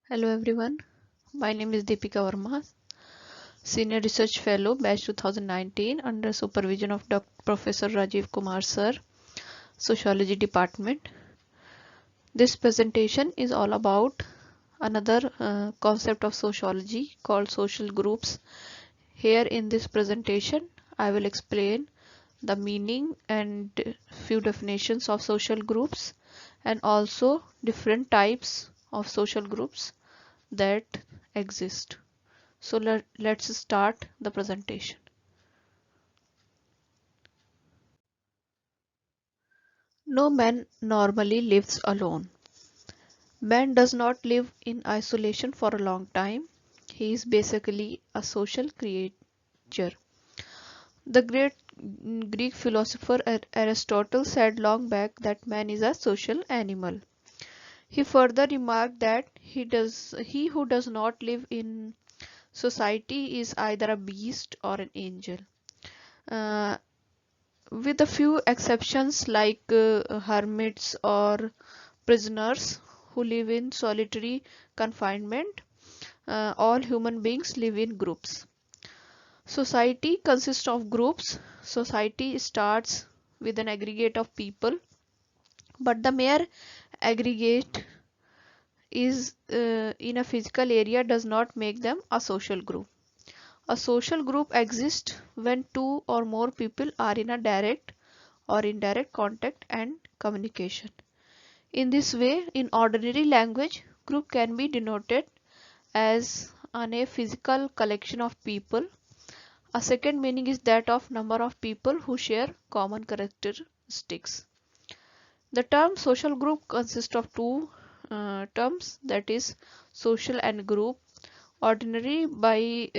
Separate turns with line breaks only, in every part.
Hello everyone, my name is Deepika Verma, Senior Research Fellow, Batch 2019 under supervision of Dr. Professor Rajiv Kumar Sir, Sociology Department. This presentation is all about another concept of sociology called social groups. Here in this presentation, I will explain the meaning and few definitions of social groups and also different types of social groups that exist. So let's start the presentation. No man normally lives alone. Man does not live in isolation for a long time. He is basically a social creature. The great Greek philosopher Aristotle said long back that man is a social animal. He further remarked that he who does not live in society is either a beast or an angel. Uh, with a few exceptions like hermits or prisoners who live in solitary confinement, all human beings live in groups. Society consists of groups. Society starts with an aggregate of people, but the mere aggregate is in a physical area does not make them a social group. A social group exists when two or more people are in a direct or indirect contact and communication. In this way, in ordinary language, group can be denoted as a physical collection of people. A second meaning is that of number of people who share common characteristics. The term social group consists of two terms, that is social and group. Ordinary by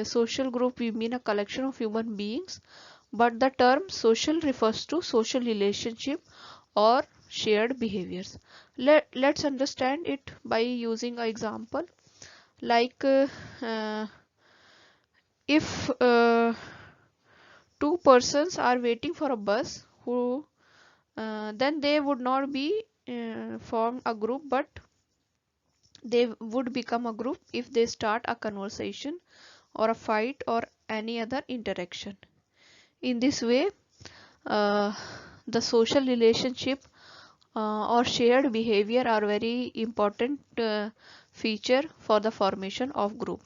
social group we mean a collection of human beings, but the term social refers to social relationship or shared behaviors. Let's understand it by using an example like if two persons are waiting for a bus who then they would not be form a group, but they would become a group if they start a conversation or a fight or any other interaction. In this way, uh, the social relationship or shared behavior are very important feature for the formation of group.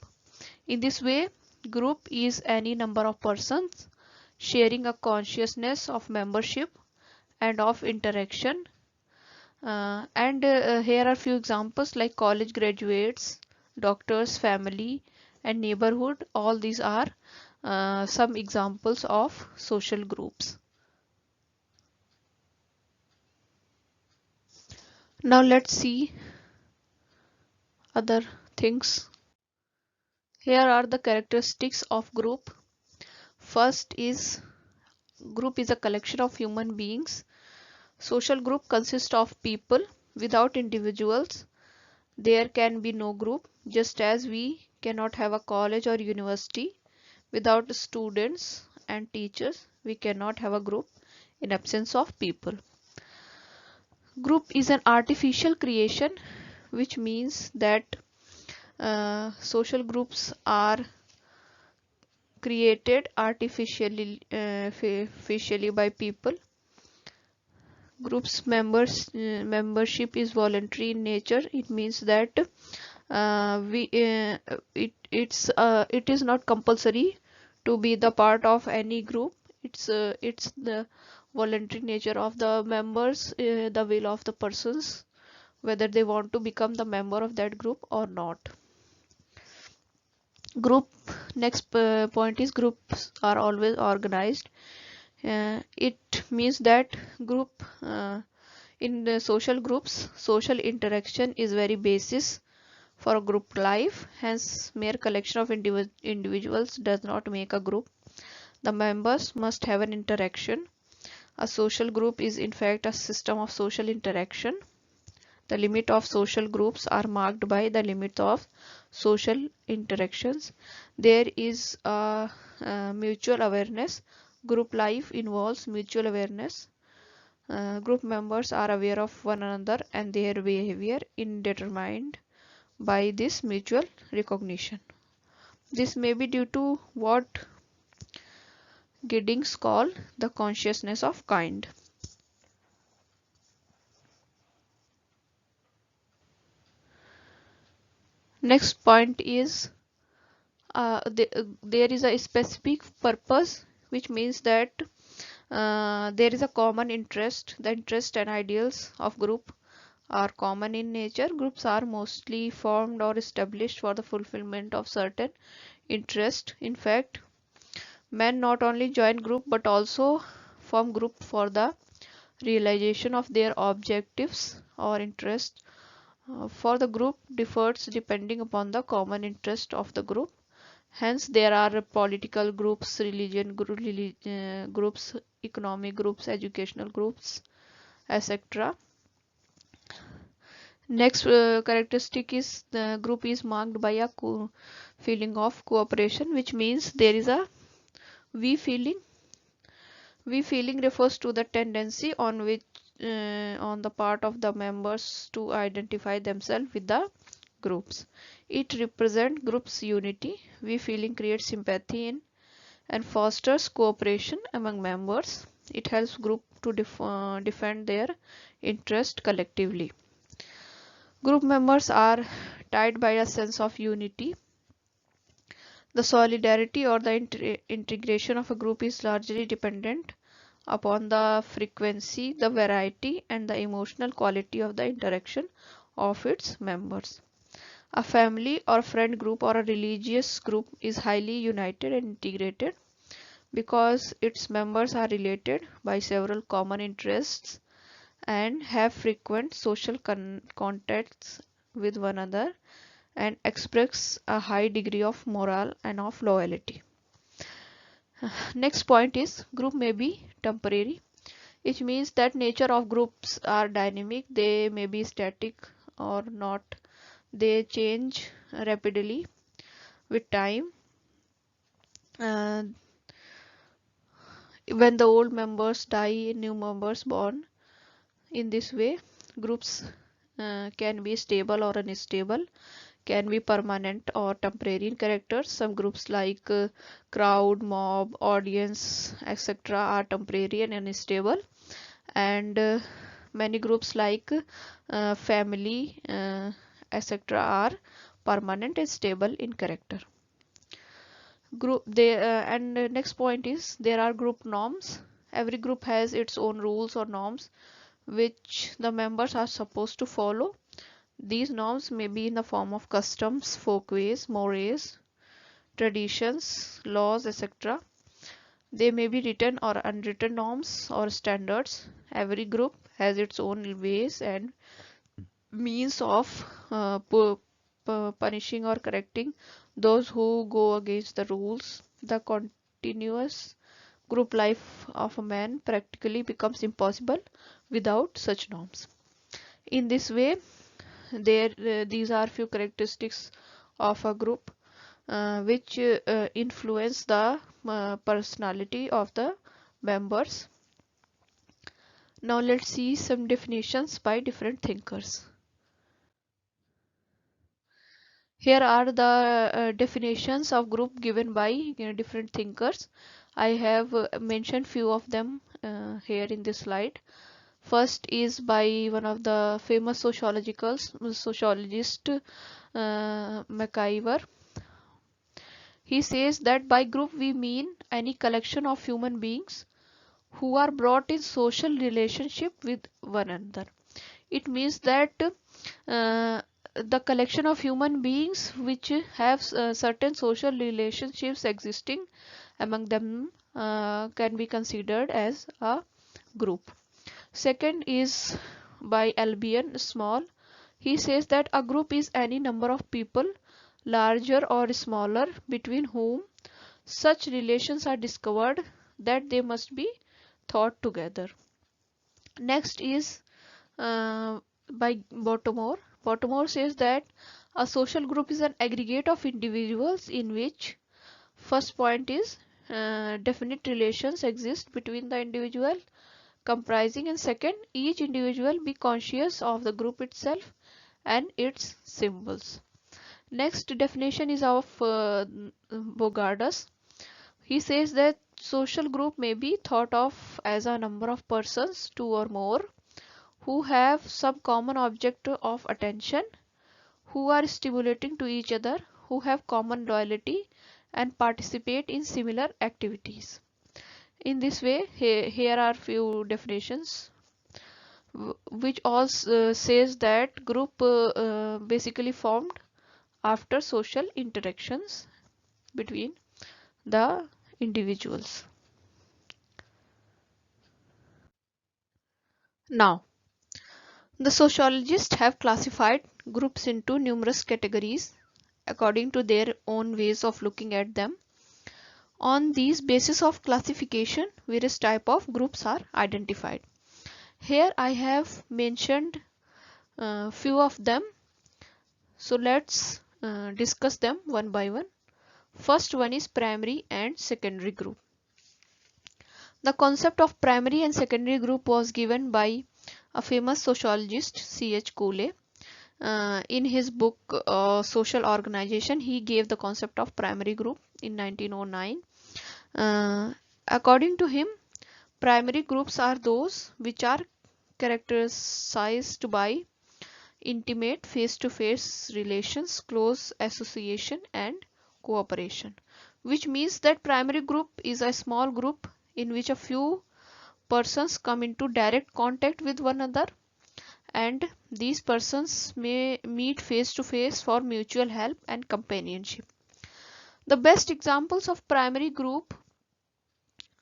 In this way, group is any number of persons sharing a consciousness of membership and of interaction. And here are few examples like college graduates, doctors, family, and neighborhood. All these are some examples of social groups. Now let's see other things. Here are the characteristics of group. First is group is a collection of human beings. Social group consists of people. Without individuals, there can be no group, just as we cannot have a college or university. Without students and teachers, we cannot have a group in absence of people. Group is an artificial creation, which means that social groups are created artificially by people. Groups membership is voluntary in nature. It means that we it is not compulsory to be the part of any group. It's the voluntary nature of the members, the will of the persons, whether they want to become the member of that group or not. Group Next point is groups are always organized. It means that group in the social groups, social interaction is very basis for a group life. Hence, mere collection of individuals does not make a group. The members must have an interaction. A social group is in fact a system of social interaction. The limit of social groups are marked by the limit of social interactions. There is a mutual awareness. Group life involves mutual awareness. Group members are aware of one another and their behavior is determined by this mutual recognition. This may be due to what Giddings call the consciousness of kind. Next point is there is a specific purpose, which means that there is a common interest. The interest and ideals of group are common in nature. Groups are mostly formed or established for the fulfillment of certain interest. In fact, men not only join group but also form group for the realization of their objectives or interests. For the group differs depending upon the common interest of the group. Hence, there are political groups, groups, economic groups, educational groups, etc. Next characteristic is the group is marked by a feeling of cooperation, which means there is a we feeling. We feeling refers to the tendency on the part of the members to identify themselves with the groups. It represents groups unity. We feeling creates sympathy in and fosters cooperation among members. It helps group to defend their interest collectively. Group members are tied by a sense of unity. The solidarity or the integration of a group is largely dependent upon the frequency, the variety, and the emotional quality of the interaction of its members. A family or friend group or a religious group is highly united and integrated because its members are related by several common interests and have frequent social contacts with one another and express a high degree of morale and of loyalty. Next point is group may be temporary. It means that nature of groups are dynamic. They may be static or not. They change rapidly with time. Uh, when the old members die, new members born. In this way, groups can be stable or unstable, can be permanent or temporary in character. Some groups like crowd, mob, audience, etc. are temporary and unstable, and many groups like family, etc. are permanent and stable in character. Next point is there are group norms. Every group has its own rules or norms which the members are supposed to follow. These norms may be in the form of customs, folkways, mores, traditions, laws, etc. They may be written or unwritten norms or standards. Every group has its own ways and means of punishing or correcting those who go against the rules. The continuous group life of a man practically becomes impossible without such norms. In this way, these are few characteristics of a group which influence the personality of the members. Now let's see some definitions by different thinkers. Here are the definitions of group given by different thinkers. I have mentioned few of them here in this slide. First is by one of the famous sociologist McIver. He says that by group we mean any collection of human beings who are brought in social relationship with one another. It means that the collection of human beings which have certain social relationships existing among them can be considered as a group. Second is by Albion Small. He says that a group is any number of people, larger or smaller, between whom such relations are discovered that they must be thought together. Next is by Baltimore. Baltimore says that a social group is an aggregate of individuals in which first point is definite relations exist between the individual comprising, and second, each individual be conscious of the group itself and its symbols. Next definition is of Bogardus. He says that social group may be thought of as a number of persons, two or more, who have some common object of attention, who are stimulating to each other, who have common loyalty, and participate in similar activities. In this way, here are few definitions which all says that group basically formed after social interactions between the individuals. Now, the sociologists have classified groups into numerous categories according to their own ways of looking at them. On these basis of classification, various type of groups are identified. Here I have mentioned few of them, so let's discuss them one by one. First one is primary and secondary group. The concept of primary and secondary group was given by a famous sociologist, C.H. Cooley. In his book Social Organization, he gave the concept of primary group in 1909. According to him, primary groups are those which are characterized by intimate face-to-face relations, close association, and cooperation, which means that primary group is a small group in which a few persons come into direct contact with one another, and these persons may meet face to face for mutual help and companionship. The best examples of primary group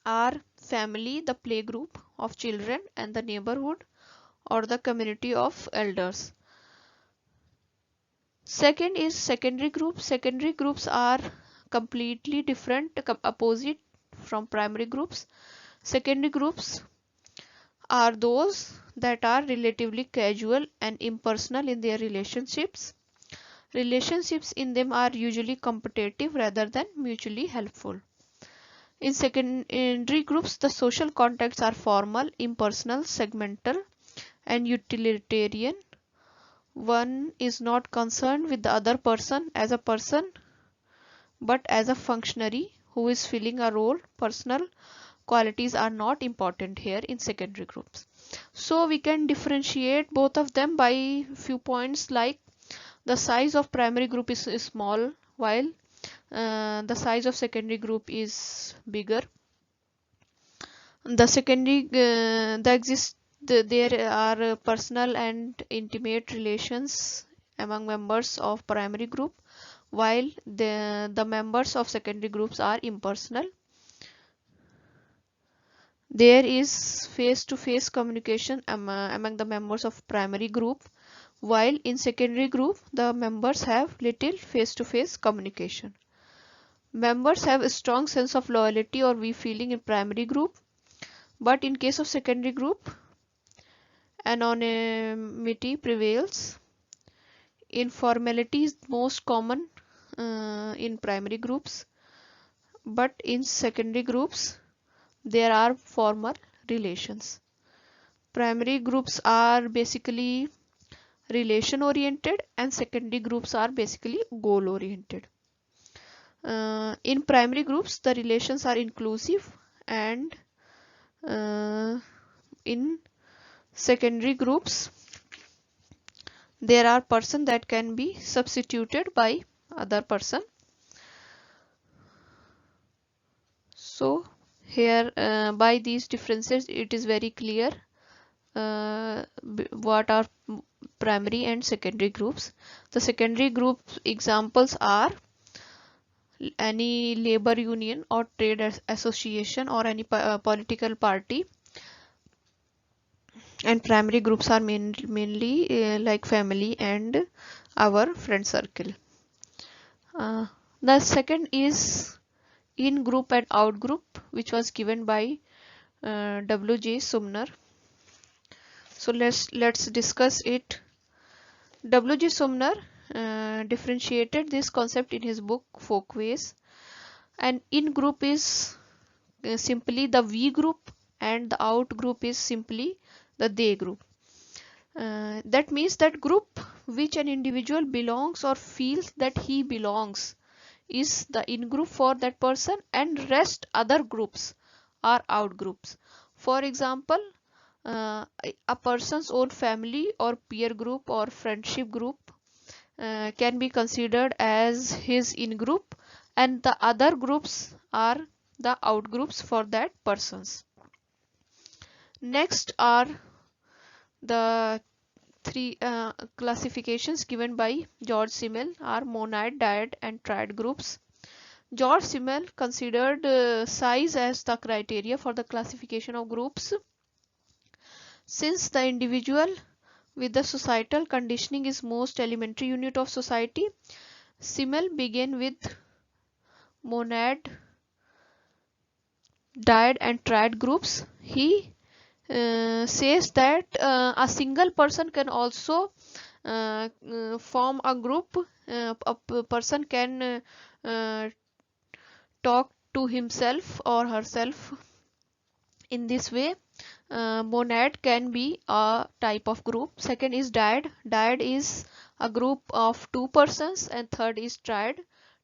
are family, the play group of children, and the neighborhood or the community of elders. Second is secondary groups. Secondary groups are completely different, opposite from primary groups. Secondary groups are those that are relatively casual and impersonal in their relationships. Relationships in them are usually competitive rather than mutually helpful. In secondary groups, the social contacts are formal, impersonal, segmental, and utilitarian. One is not concerned with the other person as a person, but as a functionary who is filling a role. Personal qualities are not important here in secondary groups. So we can differentiate both of them by few points, like the size of primary group is small, while the size of secondary group is bigger. The secondary there are personal and intimate relations among members of primary group, while the members of secondary groups are impersonal. There is face-to-face communication among the members of primary group, while in secondary group the members have little face-to-face communication. Members have a strong sense of loyalty or we feeling in primary group, but in case of secondary group, anonymity prevails. Informality is most common in primary groups, but in secondary groups there are formal relations. Primary groups are basically relation oriented and secondary groups are basically goal oriented. In primary groups the relations are inclusive, and in secondary groups there are person that can be substituted by other person. So here by these differences it is very clear what are primary and secondary groups. The secondary group examples are any labor union or trade association or any political party, and primary groups are mainly like family and our friend circle. The second is in group and out group, which was given by W.J. Sumner. So let's discuss it. W.J. Sumner differentiated this concept in his book Folkways. And in group is simply the we group, and the out group is simply the they group. That means that group which an individual belongs or feels that he belongs is the in group for that person, and rest other groups are out groups. For example, a person's own family or peer group or friendship group can be considered as his in group, and the other groups are the out groups for that persons. Next are the three classifications given by George Simmel are monad, dyad and triad groups. George Simmel considered size as the criteria for the classification of groups. Since the individual with the societal conditioning is most elementary unit of society, Simmel began with monad, dyad and triad groups. He says that a single person can also form a group. A person can talk to himself or herself in this way. Monad can be a type of group. Second is dyad. Dyad is a group of two persons, and third is triad.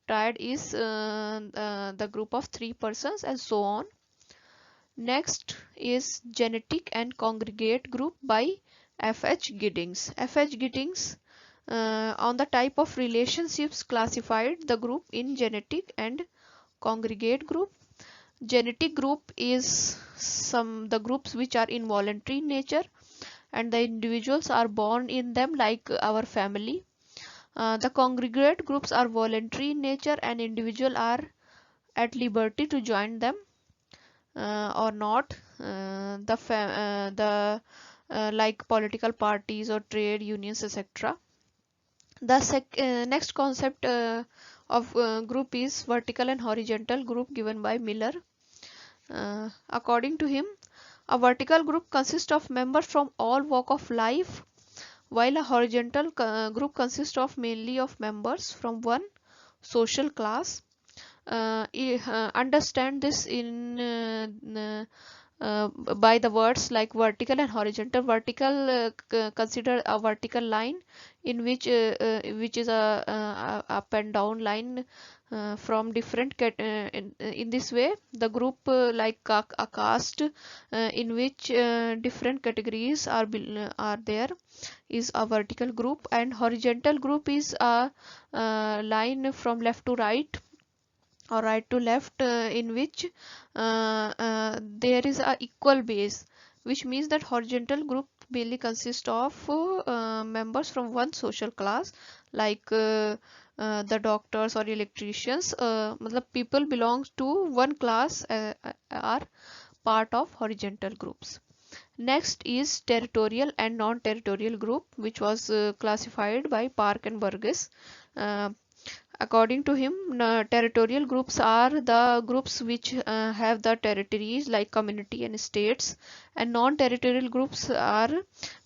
Triad is the group of three persons, and so on. Next is genetic and congregate group by F.H. Giddings. F.H. Giddings on the type of relationships classified the group in genetic and congregate group. Genetic group is the groups which are involuntary in nature, and the individuals are born in them like our family. The congregate groups are voluntary in nature, and individuals are at liberty to join them or not. The like political parties or trade unions, etc. The next concept of group is vertical and horizontal group given by Miller. According to him, a vertical group consists of members from all walk of life, while a horizontal group consists of mainly of members from one social class. Understand this in by the words like vertical and horizontal. Vertical, consider a vertical line in which is a up and down line from different in this way the group like a caste in which different categories are there is a vertical group, and horizontal group is a line from left to right or right to left in which there is a equal base, which means that horizontal group mainly consists of members from one social class like the doctors or electricians. The people belongs to one class are part of horizontal groups. Next is territorial and non-territorial group, which was classified by Park and Burgess. Uh, According to him, territorial groups are the groups which have the territories like community and states, and non-territorial groups are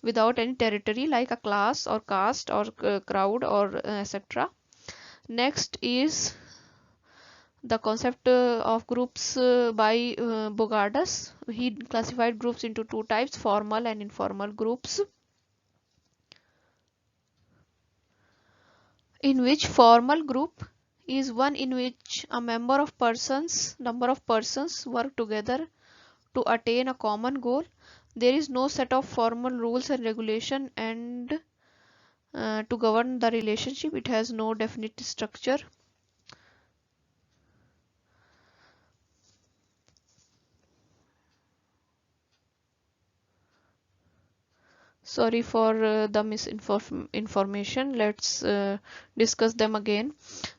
without any territory like a class or caste or crowd or etc. Next is the concept of groups by Bogardas. He classified groups into two types, formal and informal groups, in which formal group is one in which a number of persons work together to attain a common goal. There is no set of formal rules and regulation and to govern the relationship. It has no definite structure. Sorry for the misinformation. Let's discuss them again.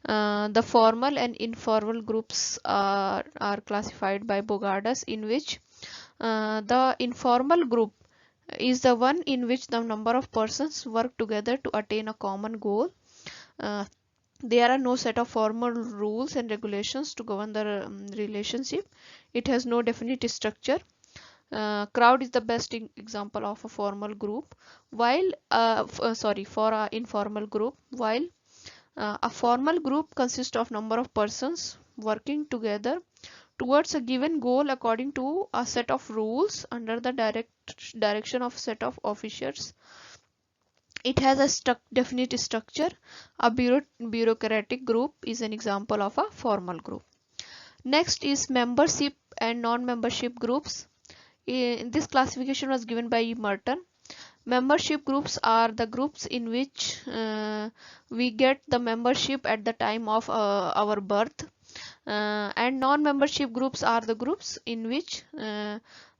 The formal and informal groups are classified by Bogardas, in which the informal group is the one in which the number of persons work together to attain a common goal. Uh, there are no set of formal rules and regulations to govern the relationship. It has no definite structure. Crowd is the best example of a formal group, while for a informal group, while a formal group consists of number of persons working together towards a given goal according to a set of rules under the direction of set of officers. It has a definite structure. A bureaucratic group is an example of a formal group. Next is membership and non-membership groups. This classification was given by Merton. Membership groups are the groups in which we get the membership at the time of our birth, and non-membership groups are the groups in which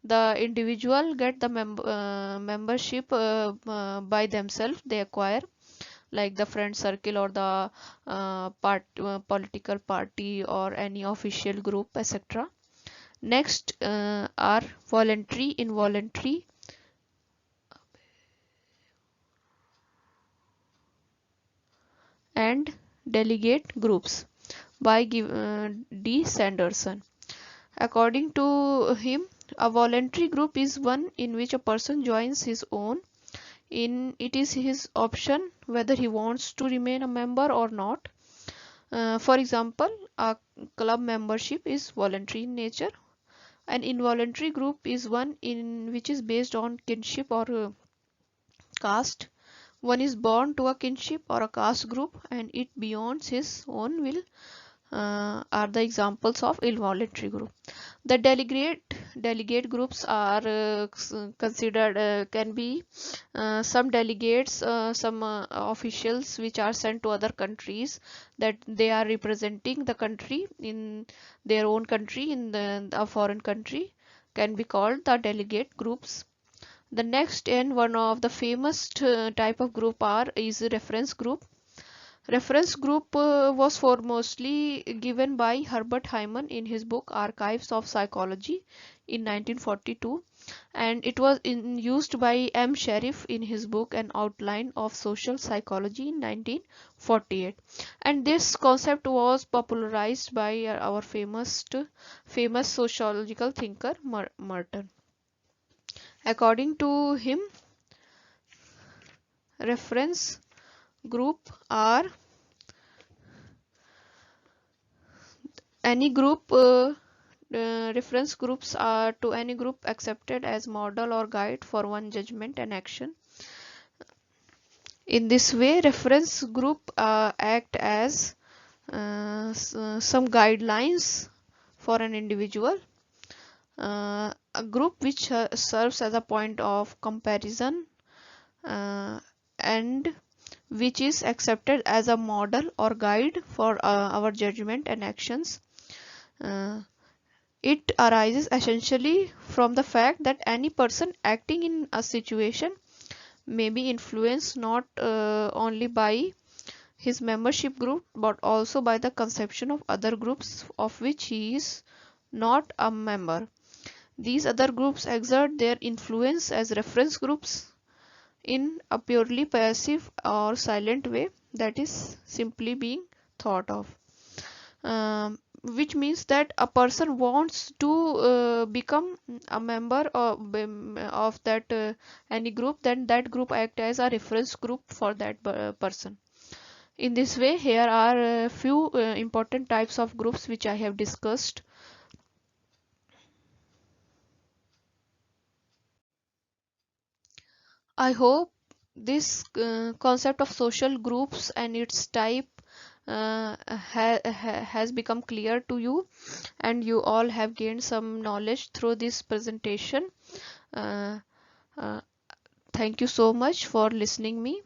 the individual get the membership by themselves, they acquire, like the friend circle or the political party or any official group, etc. Next are voluntary, involuntary, and delegate groups by D. Sanderson. According to him, a voluntary group is one in which a person joins his own. It is his option whether he wants to remain a member or not. For example, a club membership is voluntary in nature. An involuntary group is one in which is based on kinship or caste. One is born to a kinship or a caste group and it beyond his own will are the examples of involuntary group. The delegate groups are considered can be some delegates, some officials which are sent to other countries, that they are representing the country in their own country in a foreign country, can be called the delegate groups. The next and one of the famous type of group is reference group. Reference group was foremostly given by Herbert Hyman in his book Archives of Psychology in 1942, and it was used by M. Sharif in his book An Outline of Social Psychology in 1948. And this concept was popularized by our famous sociological thinker Merton. According to him, reference group are any group reference groups are to any group accepted as model or guide for one judgment and action. In this way, reference group act as some guidelines for an individual, a group which serves as a point of comparison, and which is accepted as a model or guide for our judgment and actions. Uh, it arises essentially from the fact that any person acting in a situation may be influenced not only by his membership group but also by the conception of other groups of which he is not a member. These other groups exert their influence as reference groups in a purely passive or silent way, that is simply being thought of. Which means that a person wants to become a member of that any group, then that group act as a reference group for that person. In this way, here are a few important types of groups which I have discussed. I hope this concept of social groups and its type has become clear to you, and you all have gained some knowledge through this presentation. Uh, uh, Thank you so much for listening me.